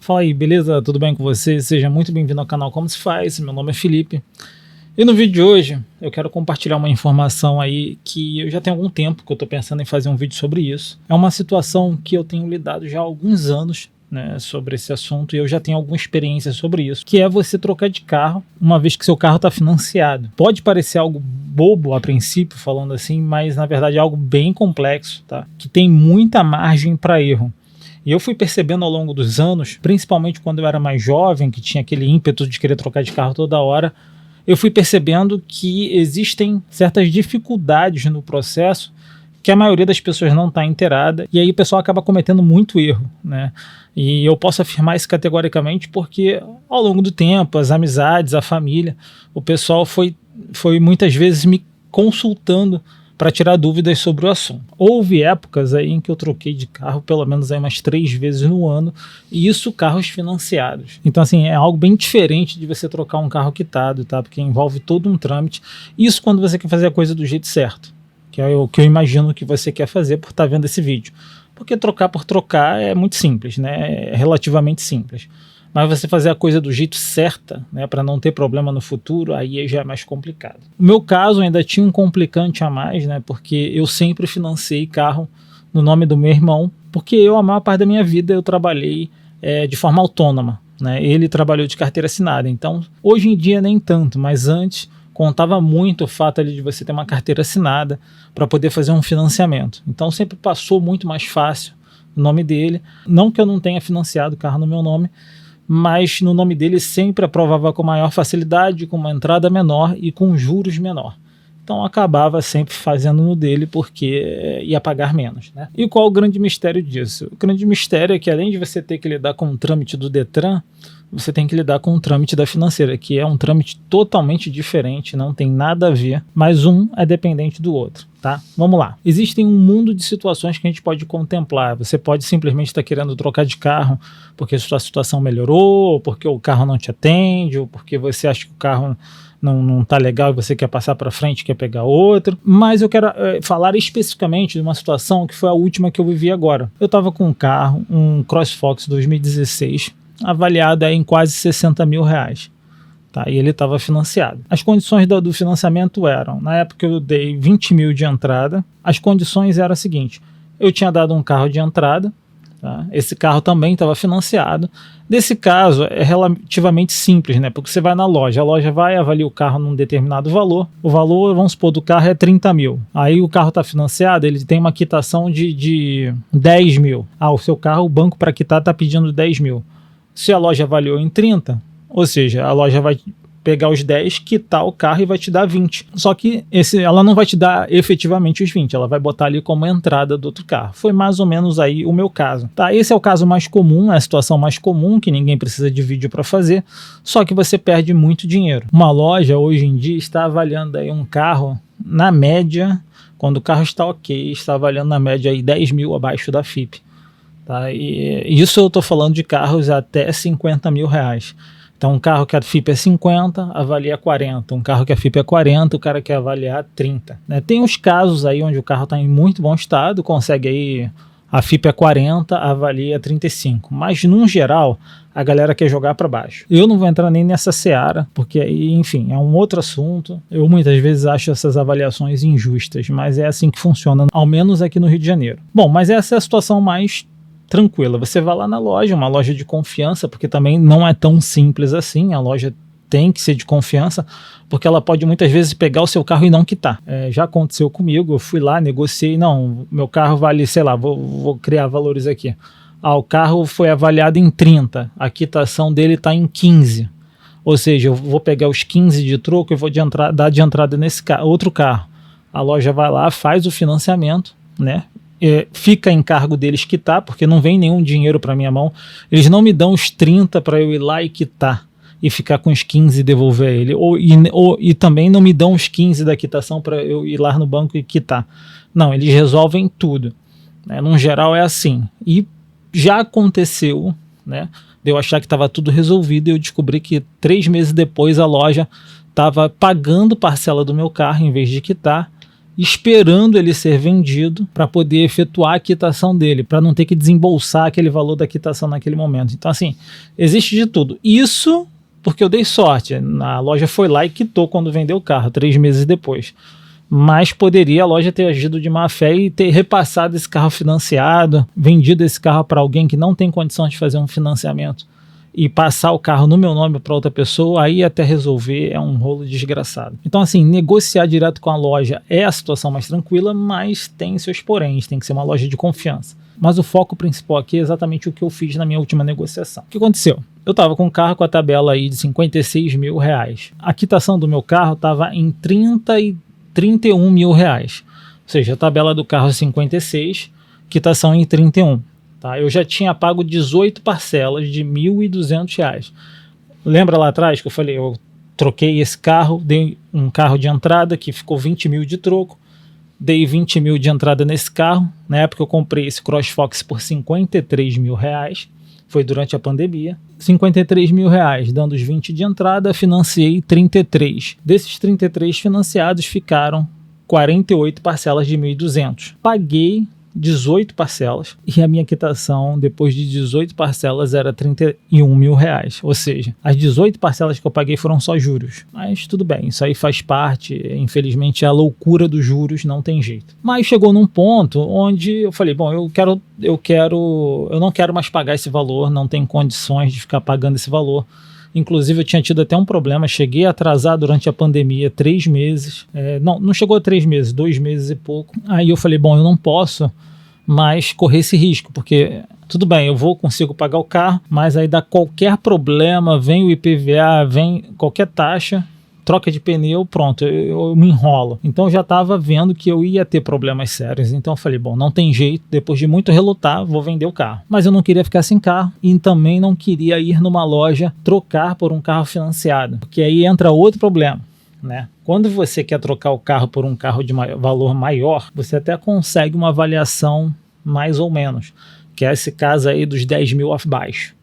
Fala aí, beleza? Tudo bem com você? Seja muito bem-vindo ao canal Como Se Faz, meu nome é Felipe. E no vídeo de hoje eu quero compartilhar uma informação aí que eu já tenho algum tempo que eu estou pensando em fazer um vídeo sobre isso. É uma situação que eu tenho lidado já há alguns anos, né, sobre esse assunto, e eu já tenho alguma experiência sobre isso, que é você trocar de carro uma vez que seu carro está financiado. Pode parecer algo bobo a princípio, falando assim, mas na verdade é algo bem complexo, tá? Que tem muita margem para erro. E eu fui percebendo ao longo dos anos, principalmente quando eu era mais jovem, que tinha aquele ímpeto de querer trocar de carro toda hora, eu fui percebendo que existem certas dificuldades no processo que a maioria das pessoas não está inteirada, e aí o pessoal acaba cometendo muito erro, né? E eu posso afirmar isso categoricamente porque ao longo do tempo, as amizades, a família, o pessoal foi muitas vezes me consultando para tirar dúvidas sobre o assunto. Houve épocas aí em que eu troquei de carro pelo menos aí umas 3 vezes no ano, e isso carros financiados. Então assim, é algo bem diferente de você trocar um carro quitado, tá? Porque envolve todo um trâmite. Isso quando você quer fazer a coisa do jeito certo, que é o que eu imagino que você quer fazer por estar vendo esse vídeo. Porque trocar por trocar é muito simples, né? É relativamente simples. Mas você fazer a coisa do jeito certa, né, para não ter problema no futuro, aí já é mais complicado. No meu caso, ainda tinha um complicante a mais, né, porque eu sempre financei carro no nome do meu irmão, porque a maior parte da minha vida eu trabalhei de forma autônoma, né? Ele trabalhou de carteira assinada, então hoje em dia nem tanto, mas antes contava muito o fato ali de você ter uma carteira assinada para poder fazer um financiamento. Então sempre passou muito mais fácil o nome dele. Não que eu não tenha financiado o carro no meu nome, mas no nome dele sempre aprovava com maior facilidade, com uma entrada menor e com juros menor. Então acabava sempre fazendo no dele porque ia pagar menos, né? E qual o grande mistério disso? O grande mistério é que além de você ter que lidar com o trâmite do Detran, você tem que lidar com o trâmite da financeira, que é um trâmite totalmente diferente, não tem nada a ver, mas um é dependente do outro, tá? Vamos lá. Existem um mundo de situações que a gente pode contemplar. Você pode simplesmente estar querendo trocar de carro porque a sua situação melhorou, ou porque o carro não te atende, ou porque você acha que o carro não tá legal e você quer passar para frente, quer pegar outro. Mas eu quero falar especificamente de uma situação que foi a última que eu vivi agora. Eu estava com um carro, um CrossFox 2016, avaliado em quase 60 mil reais. Tá? E ele estava financiado. As condições do financiamento eram, na época eu dei 20 mil de entrada, as condições eram as seguintes: eu tinha dado um carro de entrada, tá? Esse carro também estava financiado. Desse caso é relativamente simples, né? Porque você vai na loja, a loja vai avalia o carro num determinado valor, o valor, vamos supor, do carro é 30 mil, aí o carro está financiado, ele tem uma quitação de 10 mil. O seu carro, o banco para quitar está pedindo 10 mil. Se a loja avaliou em 30, ou seja, a loja vai pegar os 10, quitar o carro e vai te dar 20. Só que ela não vai te dar efetivamente os 20, ela vai botar ali como entrada do outro carro. Foi mais ou menos aí o meu caso. Tá? Esse é o caso mais comum, é a situação mais comum, que ninguém precisa de vídeo para fazer, só que você perde muito dinheiro. Uma loja hoje em dia está avaliando aí um carro, na média, quando o carro está ok, está avaliando na média aí 10 mil abaixo da FIP. Tá? E isso eu estou falando de carros até 50 mil reais. Então um carro que a FIP é 50, avalia 40. Um carro que a FIP é 40, o cara quer avaliar 30. Né? Tem uns casos aí onde o carro está em muito bom estado, consegue aí, a FIP é 40, avalia 35. Mas no geral, a galera quer jogar para baixo. Eu não vou entrar nem nessa seara, porque aí, enfim, é um outro assunto. Eu muitas vezes acho essas avaliações injustas, mas é assim que funciona, ao menos aqui no Rio de Janeiro. Bom, mas essa é a situação mais tranquila. Você vai lá na loja, uma loja de confiança, porque também não é tão simples assim, a loja tem que ser de confiança, porque ela pode muitas vezes pegar o seu carro e não quitar. Já aconteceu comigo, eu fui lá, negociei, não, meu carro vale, sei lá, vou criar valores aqui. O carro foi avaliado em 30, a quitação dele está em 15, ou seja, eu vou pegar os 15 de troco e vou dar de entrada nesse outro carro. A loja vai lá, faz o financiamento, né? Fica em cargo deles quitar, porque não vem nenhum dinheiro para minha mão. Eles não me dão os 30 para eu ir lá e quitar e ficar com os 15 e devolver a ele, e também não me dão os 15 da quitação para eu ir lá no banco e quitar. Não, eles resolvem tudo, né? No geral é assim. E já aconteceu, né, de eu achar que estava tudo resolvido e eu descobri que 3 meses depois a loja estava pagando parcela do meu carro em vez de quitar, esperando ele ser vendido para poder efetuar a quitação dele, para não ter que desembolsar aquele valor da quitação naquele momento. Então, assim, existe de tudo. Isso porque eu dei sorte. A loja foi lá e quitou quando vendeu o carro, 3 meses depois. Mas poderia a loja ter agido de má fé e ter repassado esse carro financiado, vendido esse carro para alguém que não tem condição de fazer um financiamento e passar o carro no meu nome para outra pessoa, aí até resolver é um rolo desgraçado. Então, assim, negociar direto com a loja é a situação mais tranquila, mas tem seus poréns, tem que ser uma loja de confiança. Mas o foco principal aqui é exatamente o que eu fiz na minha última negociação. O que aconteceu? Eu estava com um carro com a tabela aí de R$56 mil. A quitação do meu carro estava em R$31 mil. Ou seja, a tabela do carro é 56, quitação em 31. Tá? Eu já tinha pago 18 parcelas de R$1.200. Lembra lá atrás que eu falei, eu troquei esse carro, dei um carro de entrada que ficou 20 mil de troco, dei 20 mil de entrada nesse carro. Na época eu comprei esse CrossFox por R$53 mil, foi durante a pandemia. R$53 mil, dando os 20 de entrada, financiei 33. Desses 33 financiados ficaram 48 parcelas de 1.200. Paguei 18 parcelas e a minha quitação depois de 18 parcelas era R$31 mil, ou seja, as 18 parcelas que eu paguei foram só juros, mas tudo bem, isso aí faz parte, infelizmente é a loucura dos juros, não tem jeito. Mas chegou num ponto onde eu falei, bom, eu não quero mais pagar esse valor, não tenho condições de ficar pagando esse valor. Inclusive eu tinha tido até um problema, cheguei a atrasar durante a pandemia 3 meses, não chegou a 3 meses, 2 meses e pouco. Aí eu falei, bom, eu não posso mais correr esse risco, porque tudo bem, eu consigo pagar o carro, mas aí dá qualquer problema, vem o IPVA, vem qualquer taxa, troca de pneu, pronto, eu me enrolo. Então eu já estava vendo que eu ia ter problemas sérios, então eu falei, bom, não tem jeito, depois de muito relutar, vou vender o carro. Mas eu não queria ficar sem carro e também não queria ir numa loja trocar por um carro financiado, porque aí entra outro problema, né? Quando você quer trocar o carro por um carro de valor maior, você até consegue uma avaliação mais ou menos, que é esse caso aí dos 10 mil abaixo.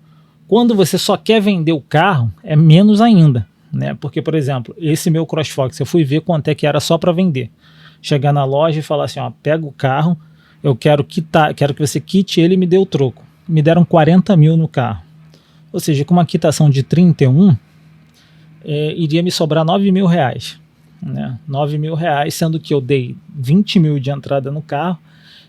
Quando você só quer vender o carro, é menos ainda, né? Porque, por exemplo, esse meu CrossFox, eu fui ver quanto é que era só para vender. Chegar na loja e falar assim, ó, pega o carro, eu quero quitar, quero que você quite ele e me dê o troco. Me deram 40 mil no carro. Ou seja, com uma quitação de 31, iria me sobrar 9 mil reais. Né? 9 mil reais, sendo que eu dei 20 mil de entrada no carro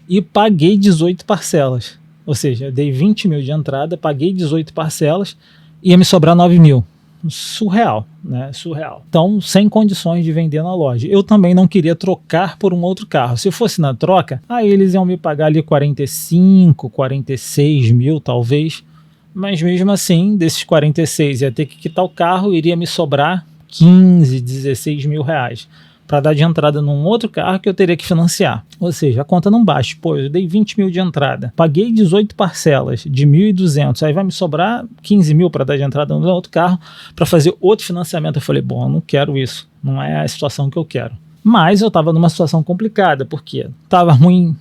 e paguei 18 parcelas. Ou seja, eu dei 20 mil de entrada, paguei 18 parcelas, ia me sobrar 9 mil. Surreal, né? Surreal. Então, sem condições de vender na loja. Eu também não queria trocar por um outro carro. Se fosse na troca, aí eles iam me pagar ali 45, 46 mil talvez. Mas mesmo assim, desses 46 ia ter que quitar o carro, iria me sobrar 15, 16 mil reais para dar de entrada num outro carro que eu teria que financiar. Ou seja, a conta não baixa. Pô, eu dei 20 mil de entrada, paguei 18 parcelas de 1.200, aí vai me sobrar 15 mil para dar de entrada num outro carro para fazer outro financiamento. Eu falei, bom, eu não quero isso, não é a situação que eu quero. Mas eu estava numa situação complicada, porque estava ruim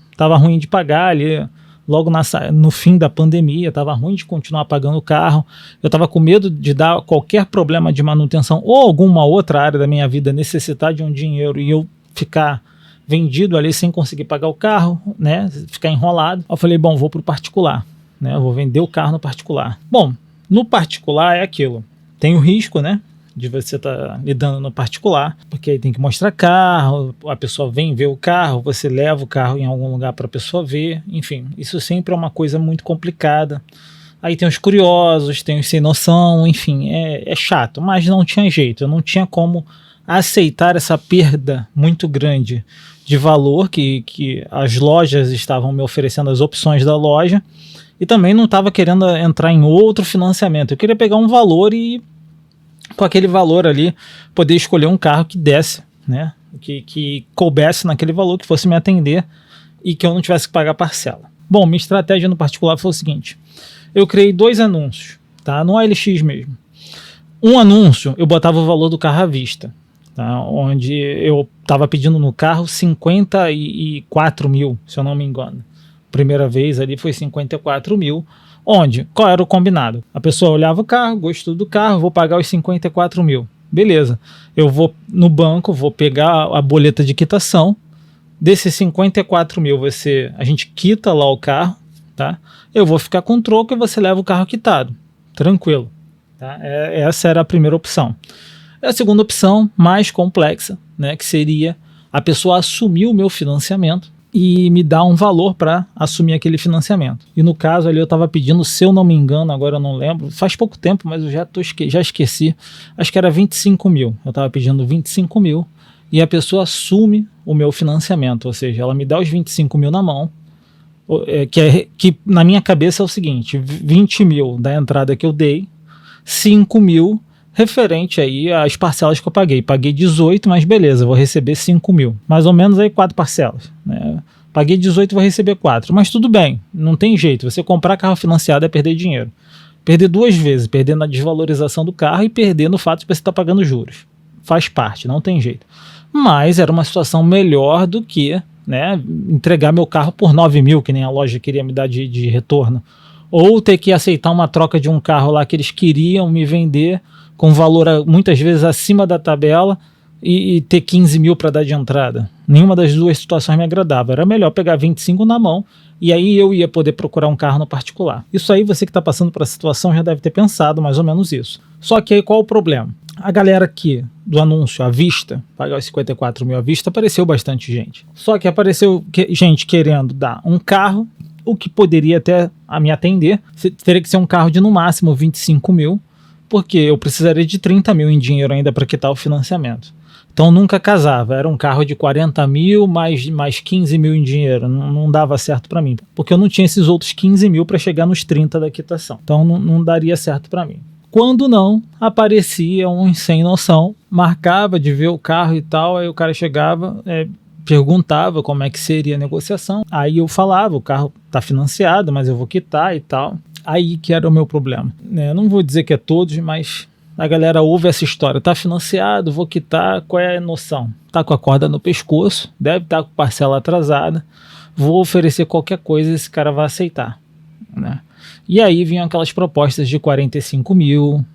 de pagar ali. Logo no fim da pandemia, estava ruim de continuar pagando o carro, eu estava com medo de dar qualquer problema de manutenção ou alguma outra área da minha vida necessitar de um dinheiro e eu ficar vendido ali sem conseguir pagar o carro, né, ficar enrolado. Eu falei, bom, vou para o particular, né, eu vou vender o carro no particular. Bom, no particular é aquilo, tem o risco, né, de você estar lidando no particular, porque aí tem que mostrar carro, a pessoa vem ver o carro, você leva o carro em algum lugar para a pessoa ver, enfim, isso sempre é uma coisa muito complicada. Aí tem os curiosos, tem os sem noção, enfim, é chato, mas não tinha jeito, eu não tinha como aceitar essa perda muito grande de valor que as lojas estavam me oferecendo, as opções da loja, e também não estava querendo entrar em outro financiamento, eu queria pegar um valor e com aquele valor ali, poder escolher um carro que desse, né? Que coubesse naquele valor, que fosse me atender e que eu não tivesse que pagar parcela. Bom, minha estratégia no particular foi o seguinte, eu criei 2 anúncios, tá? No OLX mesmo. Um anúncio, eu botava o valor do carro à vista, tá? Onde eu estava pedindo no carro 54 mil, se eu não me engano. Primeira vez ali foi 54 mil, qual era o combinado? A pessoa olhava o carro, gostou do carro, vou pagar os 54 mil. Beleza, eu vou no banco, vou pegar a boleta de quitação, desses 54 mil a gente quita lá o carro, tá? Eu vou ficar com troco e você leva o carro quitado, tranquilo, tá? Essa era a primeira opção. A segunda opção, mais complexa, né, que seria a pessoa assumir o meu financiamento e me dar um valor para assumir aquele financiamento. E no caso ali eu estava pedindo, se eu não me engano, agora eu não lembro, faz pouco tempo, mas eu já esqueci, acho que era 25 mil. Eu estava pedindo 25 mil e a pessoa assume o meu financiamento, ou seja, ela me dá os 25 mil na mão, que na minha cabeça é o seguinte: 20 mil da entrada que eu dei, 5 mil referente aí às parcelas que eu paguei. Paguei 18, mas beleza, vou receber 5 mil. Mais ou menos aí 4 parcelas, né? Paguei 18, vou receber 4. Mas tudo bem, não tem jeito. Você comprar carro financiado é perder dinheiro. Perder 2 vezes, perder na desvalorização do carro e perder no fato de você estar pagando juros. Faz parte, não tem jeito. Mas era uma situação melhor do que, né, entregar meu carro por 9 mil, que nem a loja queria me dar de retorno. Ou ter que aceitar uma troca de um carro lá que eles queriam me vender com valor muitas vezes acima da tabela e ter 15 mil para dar de entrada. Nenhuma das duas situações me agradava. Era melhor pegar 25 na mão e aí eu ia poder procurar um carro no particular. Isso aí você que está passando por essa situação já deve ter pensado mais ou menos isso. Só que aí qual o problema? A galera aqui do anúncio à vista, pagar os 54 mil à vista, apareceu bastante gente. Só que apareceu gente querendo dar um carro, o que poderia até me atender. Teria que ser um carro de no máximo 25 mil, porque eu precisaria de 30 mil em dinheiro ainda para quitar o financiamento. Então nunca casava, era um carro de 40 mil mais 15 mil em dinheiro, não dava certo para mim, porque eu não tinha esses outros 15 mil para chegar nos 30 da quitação, então não daria certo para mim. Quando não, aparecia um sem noção, marcava de ver o carro e tal, aí o cara chegava, perguntava como é que seria a negociação, aí eu falava, o carro está financiado, mas eu vou quitar e tal. Aí que era o meu problema. Não vou dizer que é todos, mas a galera ouve essa história. Tá financiado, vou quitar, qual é a noção? Tá com a corda no pescoço, deve estar com parcela atrasada, vou oferecer qualquer coisa, esse cara vai aceitar, né? E aí vinham aquelas propostas de 45 mil,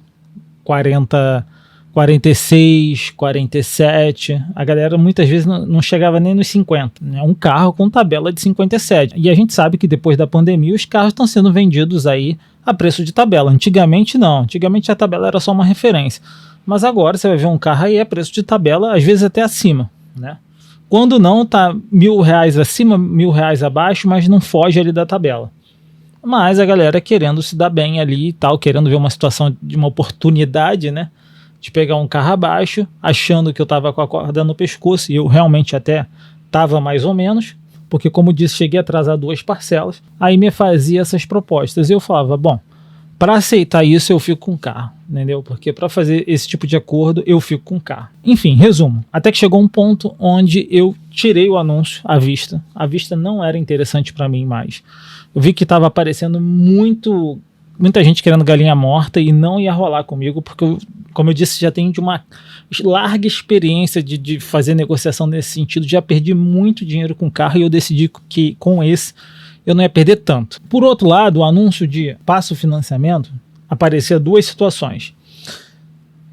40, 46, 47, a galera muitas vezes não chegava nem nos 50, né? Um carro com tabela de 57, e a gente sabe que depois da pandemia os carros estão sendo vendidos aí a preço de tabela. Antigamente não, antigamente a tabela era só uma referência, mas agora você vai ver um carro aí a preço de tabela, às vezes até acima, né? Quando não, tá R$1.000 acima, R$1.000 abaixo, mas não foge ali da tabela. Mas a galera querendo se dar bem ali e tal, querendo ver uma situação de uma oportunidade, né, de pegar um carro abaixo, achando que eu estava com a corda no pescoço, e eu realmente até estava mais ou menos, porque como disse, cheguei a atrasar 2 parcelas, aí me fazia essas propostas, e eu falava, bom, para aceitar isso eu fico com o carro, entendeu? Porque para fazer esse tipo de acordo eu fico com o carro. Enfim, resumo, até que chegou um ponto onde eu tirei o anúncio à vista, a vista não era interessante para mim mais. Eu vi que estava aparecendo muita gente querendo galinha morta e não ia rolar comigo, porque, como eu disse, já tenho de uma larga experiência de fazer negociação nesse sentido, já perdi muito dinheiro com carro e eu decidi que com esse eu não ia perder tanto. Por outro lado, o anúncio de passo financiamento aparecia 2 situações.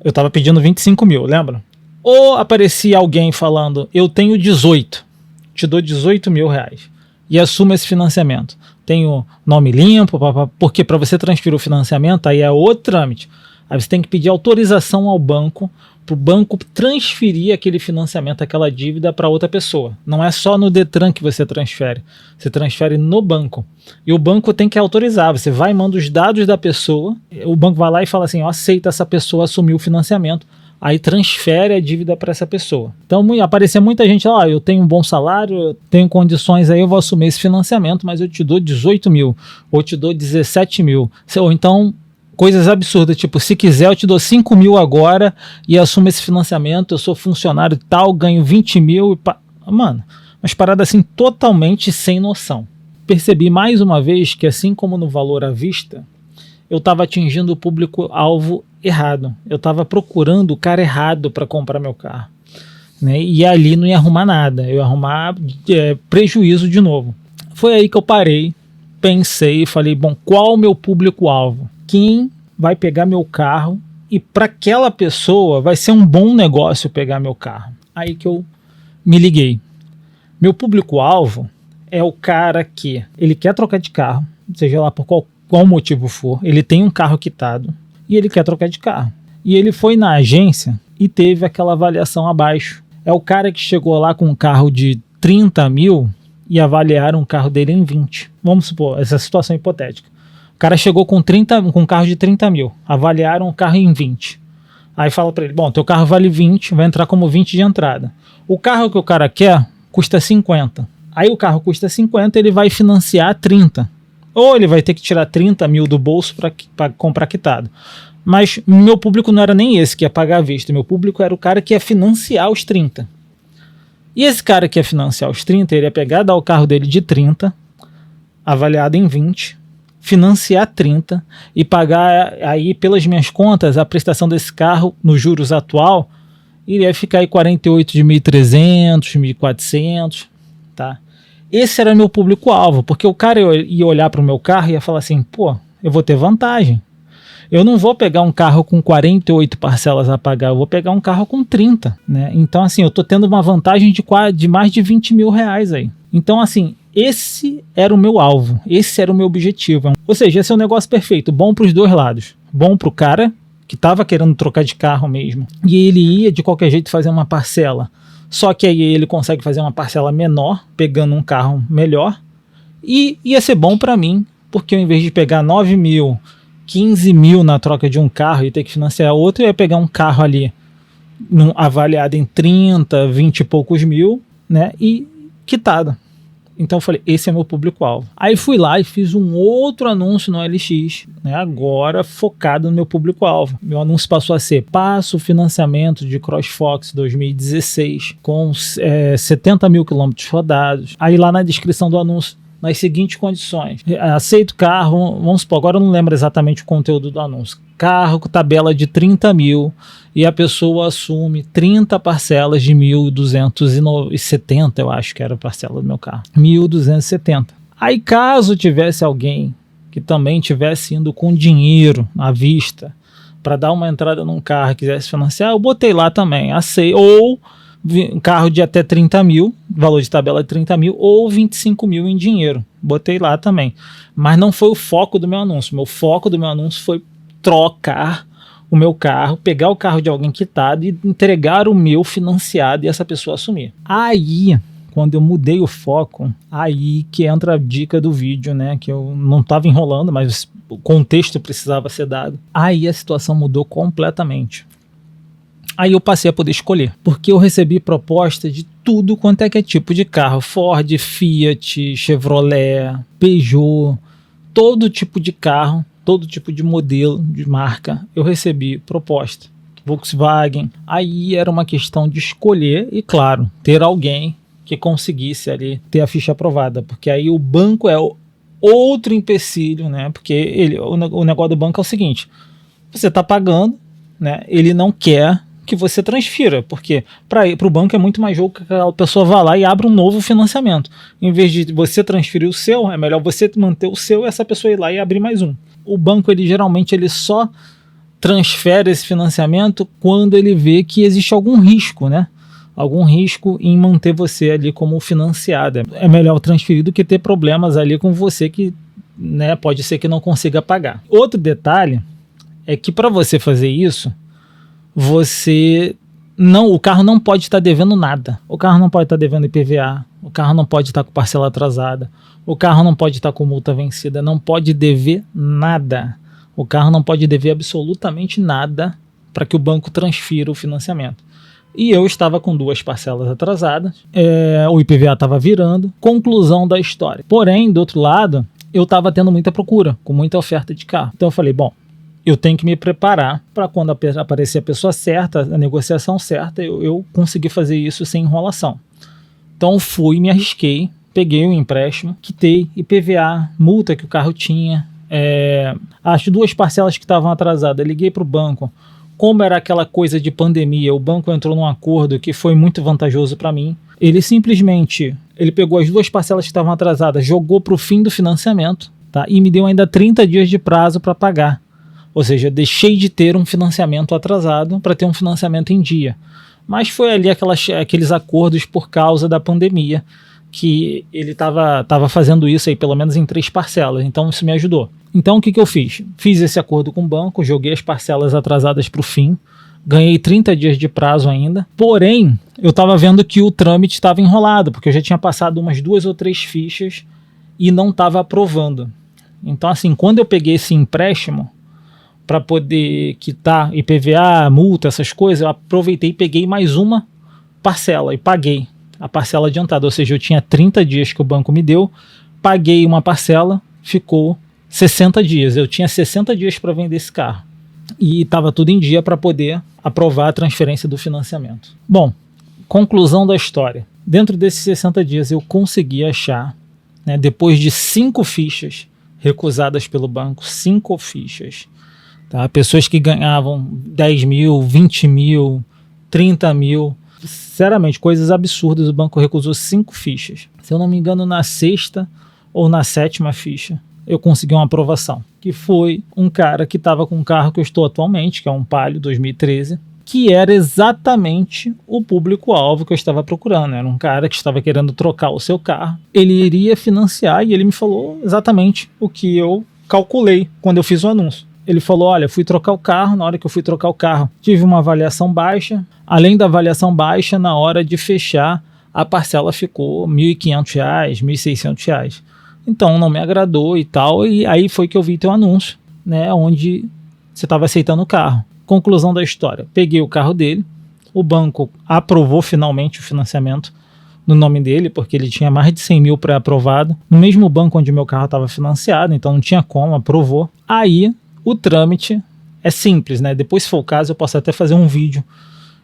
Eu estava pedindo 25 mil, lembra? Ou aparecia alguém falando, eu tenho 18, te dou 18 mil reais e assumo esse financiamento. Tenho nome limpo, porque para você transferir o financiamento, aí é outro trâmite. Aí você tem que pedir autorização ao banco, para o banco transferir aquele financiamento, aquela dívida para outra pessoa. Não é só no Detran que você transfere no banco. E o banco tem que autorizar, você vai e manda os dados da pessoa, o banco vai lá e fala assim, aceita essa pessoa assumir o financiamento, aí transfere a dívida para essa pessoa. Então aparecia muita gente lá, eu tenho um bom salário, eu tenho condições aí, eu vou assumir esse financiamento, mas eu te dou 18 mil, ou te dou 17 mil, ou então coisas absurdas, tipo, se quiser eu te dou 5 mil agora e assumo esse financiamento, eu sou funcionário tal, ganho 20 mil, mano, umas paradas assim totalmente sem noção. Percebi mais uma vez que assim como no valor à vista, eu estava atingindo o público-alvo errado. Eu estava procurando o cara errado para comprar meu carro, né? E ali não ia arrumar nada, eu ia arrumar prejuízo de novo. Foi aí que eu parei, pensei e falei, bom, qual o meu público-alvo? Quem vai pegar meu carro e para aquela pessoa vai ser um bom negócio pegar meu carro? Aí que eu me liguei. Meu público-alvo é o cara que ele quer trocar de carro, seja lá por qual motivo for, ele tem um carro quitado e ele quer trocar de carro. E ele foi na agência e teve aquela avaliação abaixo. É o cara que chegou lá com um carro de 30 mil e avaliaram o carro dele em 20. Vamos supor, essa situação hipotética. O cara chegou com um carro de 30 mil, avaliaram o carro em 20. Aí fala para ele, bom, teu carro vale 20, vai entrar como 20 de entrada. O carro que o cara quer custa 50. Aí o carro custa 50, ele vai financiar 30. Ou ele vai ter que tirar 30 mil do bolso para comprar quitado. Mas meu público não era nem esse que ia pagar à vista. Meu público era o cara que ia financiar os 30. E esse cara que ia financiar os 30, ele ia pegar, dar o carro dele de 30, avaliado em 20, financiar 30 e pagar aí, pelas minhas contas, a prestação desse carro no juros atual iria ficar aí 48 de 1.300, 1.400, tá? Esse era meu público-alvo, porque o cara ia olhar para o meu carro e ia falar assim, pô, eu vou ter vantagem. Eu não vou pegar um carro com 48 parcelas a pagar, eu vou pegar um carro com 30, né? Então, assim, eu tô tendo uma vantagem de mais de 20 mil reais aí. Então, assim, esse era o meu alvo, esse era o meu objetivo. Ou seja, esse é um negócio perfeito, bom para os dois lados. Bom para o cara que estava querendo trocar de carro mesmo, e ele ia de qualquer jeito fazer uma parcela. Só que aí ele consegue fazer uma parcela menor, pegando um carro melhor, e ia ser bom para mim, porque ao invés de pegar 9 mil, 15 mil na troca de um carro e ter que financiar outro, eu ia pegar um carro ali avaliado em 30, 20 e poucos mil, né, e quitado. Então eu falei, esse é meu público-alvo. Aí fui lá e fiz um outro anúncio no LX, né, agora focado no meu público-alvo. Meu anúncio passou a ser, passo financiamento de CrossFox 2016 com 70 mil quilômetros rodados. Aí lá na descrição do anúncio, nas seguintes condições, aceito carro, vamos supor, agora eu não lembro exatamente o conteúdo do anúncio, carro com tabela de 30 mil e a pessoa assume 30 parcelas de 1.270, eu acho que era a parcela do meu carro, 1.270. Aí caso tivesse alguém que também tivesse indo com dinheiro à vista para dar uma entrada num carro e quisesse financiar, eu botei lá também, aceito, ou um carro de até 30 mil, valor de tabela de 30 mil, ou 25 mil em dinheiro. Botei lá também. Mas não foi o foco do meu anúncio. Meu foco do meu anúncio foi trocar o meu carro, pegar o carro de alguém quitado e entregar o meu financiado e essa pessoa assumir. Aí, quando eu mudei o foco, aí que entra a dica do vídeo, né? Que eu não estava enrolando, mas o contexto precisava ser dado. Aí a situação mudou completamente. Aí eu passei a poder escolher, porque eu recebi proposta de tudo quanto é que é tipo de carro, Ford, Fiat, Chevrolet, Peugeot, todo tipo de carro, todo tipo de modelo, de marca, eu recebi proposta, Volkswagen. Aí era uma questão de escolher e, claro, ter alguém que conseguisse ali ter a ficha aprovada, porque aí o banco é outro empecilho, né? Porque o negócio do banco é o seguinte, você está pagando, né? Ele não quer que você transfira, porque para o banco é muito mais jogo que a pessoa vá lá e abra um novo financiamento. Em vez de você transferir o seu, é melhor você manter o seu e essa pessoa ir lá e abrir mais um. O banco, geralmente, ele só transfere esse financiamento quando ele vê que existe algum risco, né? Algum risco em manter você ali como financiado. É melhor transferir do que ter problemas ali com você que, né, pode ser que não consiga pagar. Outro detalhe é que para você fazer isso, o carro não pode estar devendo nada. O carro não pode estar devendo IPVA, o carro não pode estar com parcela atrasada, o carro não pode estar com multa vencida, não pode dever nada. O carro não pode dever absolutamente nada para que o banco transfira o financiamento. E eu estava com 2 parcelas atrasadas, o IPVA estava virando, conclusão da história. Porém, do outro lado, eu estava tendo muita procura, com muita oferta de carro. Então eu falei, bom, eu tenho que me preparar para quando aparecer a pessoa certa, a negociação certa, eu conseguir fazer isso sem enrolação. Então fui, me arrisquei, peguei o empréstimo, quitei IPVA, multa que o carro tinha, as 2 parcelas que estavam atrasadas, liguei para o banco. Como era aquela coisa de pandemia, o banco entrou num acordo que foi muito vantajoso para mim. Ele simplesmente pegou as 2 parcelas que estavam atrasadas, jogou para o fim do financiamento, tá? E me deu ainda 30 dias de prazo para pagar. Ou seja, deixei de ter um financiamento atrasado para ter um financiamento em dia. Mas foi ali aqueles acordos por causa da pandemia. que ele estava fazendo isso aí pelo menos em 3 parcelas, então isso me ajudou. Então o que eu fiz? Fiz esse acordo com o banco, joguei as parcelas atrasadas para o fim, ganhei 30 dias de prazo ainda, porém eu estava vendo que o trâmite estava enrolado, porque eu já tinha passado umas 2 ou 3 fichas e não estava aprovando. Então assim, quando eu peguei esse empréstimo para poder quitar IPVA, multa, essas coisas, eu aproveitei e peguei mais uma parcela e paguei a parcela adiantada, ou seja, eu tinha 30 dias que o banco me deu, paguei uma parcela, ficou 60 dias, eu tinha 60 dias para vender esse carro e estava tudo em dia para poder aprovar a transferência do financiamento. Bom, conclusão da história, dentro desses 60 dias eu consegui achar, né, depois de 5 fichas recusadas pelo banco, 5 fichas, tá? Pessoas que ganhavam 10 mil, 20 mil, 30 mil, sinceramente, coisas absurdas, o banco recusou 5 fichas. Se eu não me engano, na 6ª ou na 7ª ficha, eu consegui uma aprovação, que foi um cara que estava com o carro que eu estou atualmente, que é um Palio 2013, que era exatamente o público-alvo que eu estava procurando. Era um cara que estava querendo trocar o seu carro, ele iria financiar e ele me falou exatamente o que eu calculei quando eu fiz o anúncio. Ele falou, olha, fui trocar o carro, na hora que eu fui trocar o carro, tive uma avaliação baixa, além da avaliação baixa, na hora de fechar, a parcela ficou R$ 1.500, R$ 1.600. Então não me agradou e tal, e aí foi que eu vi teu anúncio, né, onde você estava aceitando o carro. Conclusão da história, peguei o carro dele, o banco aprovou finalmente o financiamento no nome dele, porque ele tinha mais de 100 mil pré-aprovado, no mesmo banco onde meu carro estava financiado, então não tinha como, aprovou. Aí o trâmite é simples, né? Depois, se for o caso, eu posso até fazer um vídeo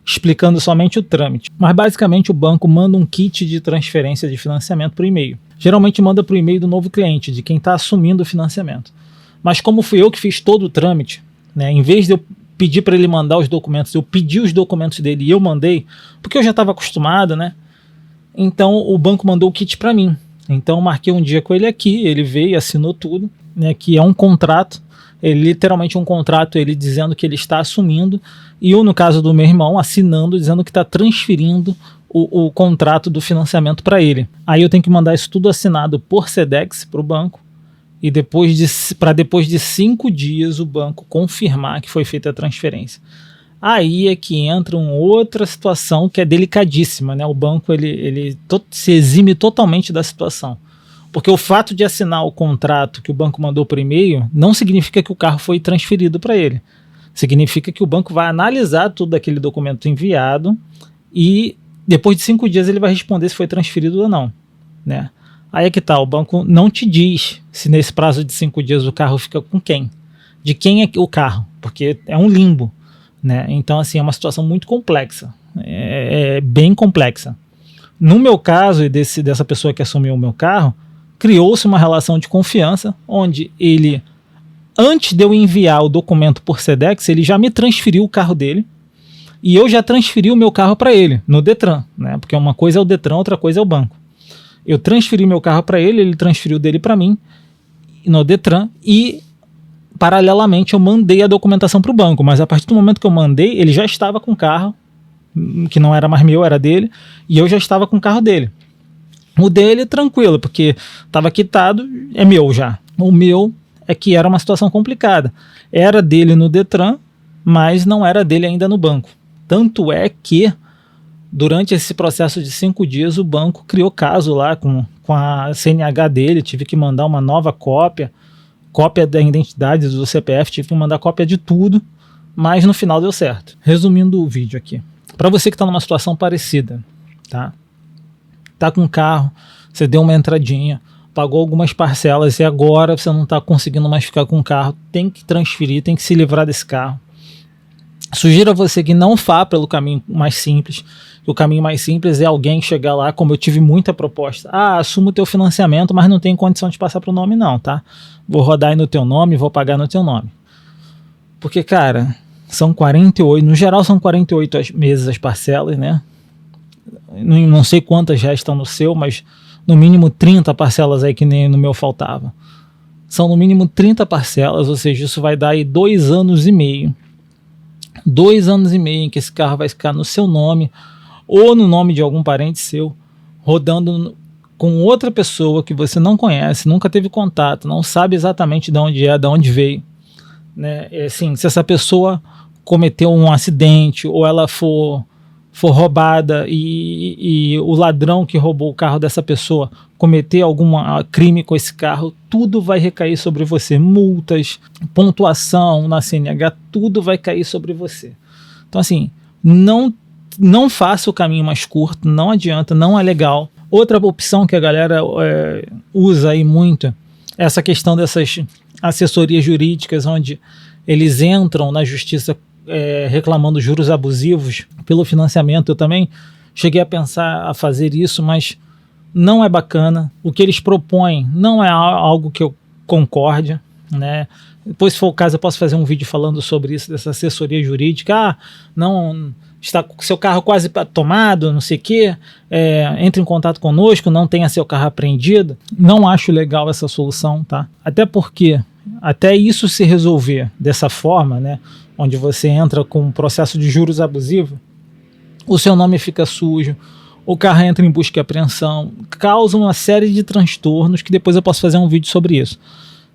explicando somente o trâmite. Mas basicamente o banco manda um kit de transferência de financiamento por e-mail. Geralmente manda para o e-mail do novo cliente, de quem está assumindo o financiamento. Mas como fui eu que fiz todo o trâmite, né? Em vez de eu pedir para ele mandar os documentos, eu pedi os documentos dele e eu mandei, porque eu já estava acostumado, né? Então o banco mandou o kit para mim. Então eu marquei um dia com ele aqui, ele veio, assinou tudo, né? Que é um contrato. Ele literalmente um contrato, ele dizendo que ele está assumindo, e eu, no caso do meu irmão, assinando, dizendo que está transferindo o contrato do financiamento para ele. Aí eu tenho que mandar isso tudo assinado por Sedex para o banco, e depois de 5 dias o banco confirmar que foi feita a transferência. Aí é que entra uma outra situação que é delicadíssima, né? O banco ele se exime totalmente da situação. Porque o fato de assinar o contrato que o banco mandou por e-mail não significa que o carro foi transferido para ele. Significa que o banco vai analisar tudo aquele documento enviado e depois de 5 dias ele vai responder se foi transferido ou não, né? Aí é que tá, o banco não te diz se nesse prazo de 5 dias o carro fica com quem. De quem é o carro, porque é um limbo, né? Então assim, é uma situação muito complexa, é bem complexa. No meu caso e dessa pessoa que assumiu o meu carro, criou-se uma relação de confiança, onde ele, antes de eu enviar o documento por Sedex, ele já me transferiu o carro dele, e eu já transferi o meu carro para ele, no Detran, né? Porque uma coisa é o Detran, outra coisa é o banco. Eu transferi meu carro para ele, ele transferiu dele para mim, no Detran, e paralelamente eu mandei a documentação para o banco, mas a partir do momento que eu mandei, ele já estava com o carro, que não era mais meu, era dele, e eu já estava com o carro dele. O dele, tranquilo, porque estava quitado, é meu já. O meu é que era uma situação complicada. Era dele no Detran, mas não era dele ainda no banco. Tanto é que, durante esse processo de 5 dias, o banco criou caso lá com a CNH dele, tive que mandar uma nova cópia da identidade do CPF, tive que mandar cópia de tudo, mas no final deu certo. Resumindo o vídeo aqui. Para você que está numa situação parecida, tá? Tá com o carro, você deu uma entradinha, pagou algumas parcelas e agora você não está conseguindo mais ficar com o carro, tem que transferir, tem que se livrar desse carro. Sugiro a você que não vá pelo caminho mais simples, que o caminho mais simples é alguém chegar lá, como eu tive muita proposta, assumo o teu financiamento, mas não tenho condição de passar para o nome não, tá? Vou rodar aí no teu nome, vou pagar no teu nome. Porque, cara, são 48, no geral são 48 meses as parcelas, né? Não sei quantas restam no seu, mas no mínimo 30 parcelas aí que nem no meu faltava. São no mínimo 30 parcelas, ou seja, isso vai dar aí 2 anos e meio. 2 anos e meio em que esse carro vai ficar no seu nome ou no nome de algum parente seu, rodando com outra pessoa que você não conhece, nunca teve contato, não sabe exatamente de onde é, de onde veio, né? Assim, se essa pessoa cometeu um acidente ou ela for roubada e o ladrão que roubou o carro dessa pessoa cometer algum crime com esse carro, tudo vai recair sobre você. Multas, pontuação na CNH, tudo vai cair sobre você. Então, assim, não faça o caminho mais curto, não adianta, não é legal. Outra opção que a galera usa aí muito é essa questão dessas assessorias jurídicas, onde eles entram na justiça reclamando juros abusivos pelo financiamento. Eu também cheguei a pensar a fazer isso, mas não é bacana. O que eles propõem não é algo que eu concorde, né? Depois, se for o caso, eu posso fazer um vídeo falando sobre isso, dessa assessoria jurídica. Não está com seu carro quase tomado, não sei o quê, entre em contato conosco, não tenha seu carro apreendido. Não acho legal essa solução, tá? Até porque, até isso se resolver dessa forma, né, onde você entra com um processo de juros abusivo, o seu nome fica sujo, o carro entra em busca e apreensão, causa uma série de transtornos que depois eu posso fazer um vídeo sobre isso.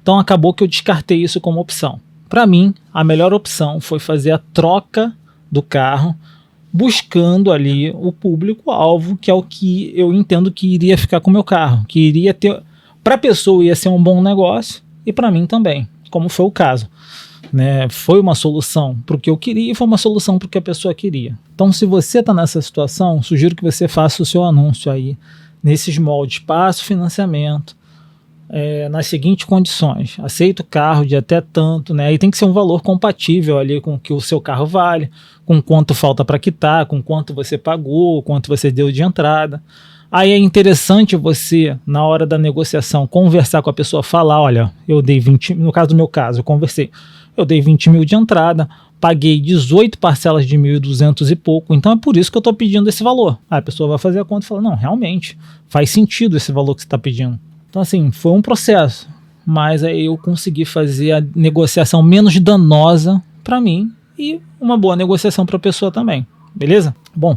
Então acabou que eu descartei isso como opção. Para mim, a melhor opção foi fazer a troca do carro, buscando ali o público-alvo, que é o que eu entendo que iria ficar com o meu carro, que iria ter, para a pessoa ia ser um bom negócio e para mim também, como foi o caso, né? Foi uma solução para o que eu queria e foi uma solução para o que a pessoa queria. Então, se você está nessa situação, sugiro que você faça o seu anúncio aí nesses moldes: passo financiamento, nas seguintes condições: aceito o carro de até tanto, né? E tem que ser um valor compatível ali com o que o seu carro vale, com quanto falta para quitar, com quanto você pagou, quanto você deu de entrada. Aí é interessante você, na hora da negociação, conversar com a pessoa, falar: olha, eu dei 20, no caso do meu caso, eu dei 20 mil de entrada, paguei 18 parcelas de 1.200 e pouco, então é por isso que eu estou pedindo esse valor. Aí a pessoa vai fazer a conta e fala: não, realmente, faz sentido esse valor que você está pedindo. Então, assim, foi um processo, mas aí eu consegui fazer a negociação menos danosa para mim e uma boa negociação para a pessoa também, beleza? Bom,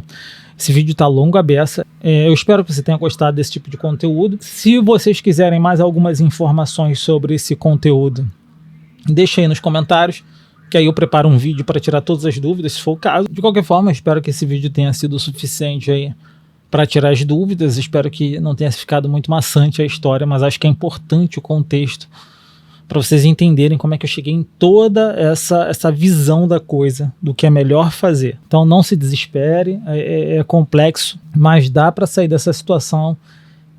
esse vídeo tá longo a beça, eu espero que você tenha gostado desse tipo de conteúdo. Se vocês quiserem mais algumas informações sobre esse conteúdo, deixa aí nos comentários, que aí eu preparo um vídeo para tirar todas as dúvidas, se for o caso. De qualquer forma, eu espero que esse vídeo tenha sido suficiente aí para tirar as dúvidas. Espero que não tenha ficado muito maçante a história, mas acho que é importante o contexto para vocês entenderem como é que eu cheguei em toda essa visão da coisa, do que é melhor fazer. Então não se desespere, é complexo, mas dá para sair dessa situação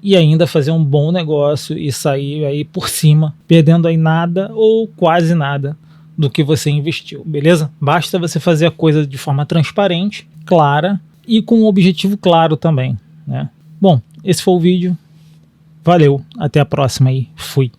e ainda fazer um bom negócio e sair aí por cima, perdendo aí nada ou quase nada do que você investiu, beleza? Basta você fazer a coisa de forma transparente, clara e com um objetivo claro também, né? Bom, esse foi o vídeo. Valeu, até a próxima aí. Fui.